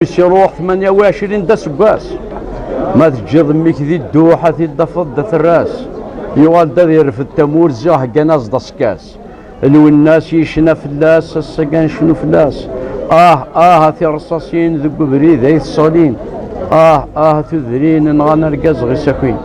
يروح 28 دا سكاس ما تجي ضميك ذي الدوحة تدفض الراس يوال دا يرفد تمور زاح قناص دا سكاس لو الناس يشنا فلاس السكان شنو فلاس هاتي رصاصين ذو بريد هاي الصالين تذرين نغانا رقاز غي ساكوين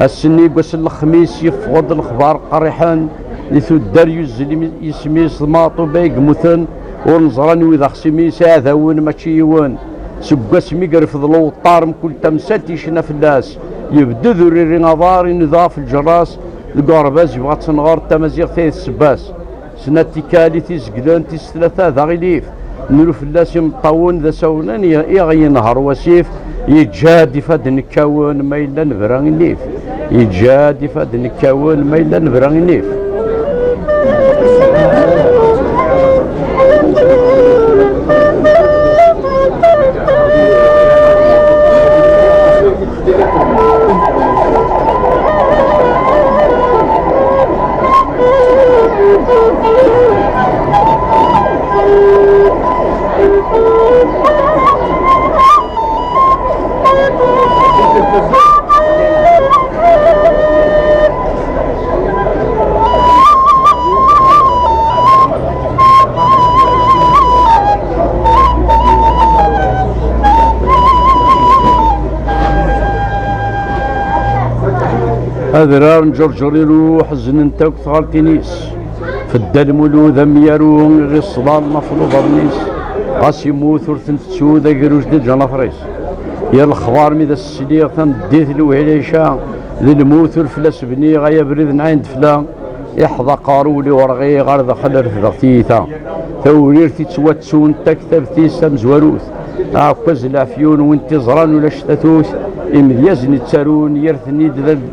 السني قوس الخميس يفقد الخبار قريحان لثو الدريوز اللي يسميس الماطو بايق مثن ونزران وإذا خسميس هذا وين ماشي يوان سقاس ميقرف ظلو الطارم كل تمسات يشنا في الناس يبدو ذري نظار نضاف الجراس القرباز يبغى تنغار تمازيغ ثلاث سباس سنة تيكالي تيزقلان تيس ثلاثة ذا غليف نلو في الناس يمطاون ذا سونان يغي نهر وسيف يجاد فاد نكاون ما إلا نبران ليف يجاد فاد نكاون ما إلا نبران ليف أذرار نجرجريرو حزن انتاك ثغالتينيس فدال مولود ميارو غي الصدال مفروض برنيس غاس يموت ورثن تسودا قروش دي جنافريس يا الخبار ميدا السليغ تنديت الوهليشا للموت والفلاس بني غايا بريد نعين دفلا يحظى قارولي ورغي غار دخل رفضغتيتا توريرتي تسواتسون تكتبتيسا مزواروث عكاز العفيون وانتي زران ولا شتاتوث إمدياز نتسارون يرثني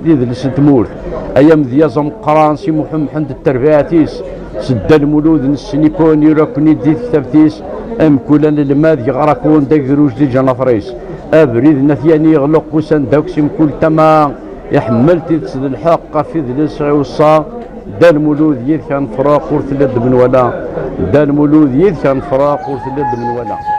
ديدلس تمورث أيام دياز مقران سي محمد التربياتيس سد المولود نسنيكون يراكني ديد كتابتيس أم كولان الماذ يغرقون داكروج دي جنافريس أبريد نثياني يغلق وسان داكسيم كل تما يحملتي تسد الحق في ذلس غيوصا دا المولود يذ كان فراق ورث لد من ولا دا المولود يذ كان فراق ورث لد من ولا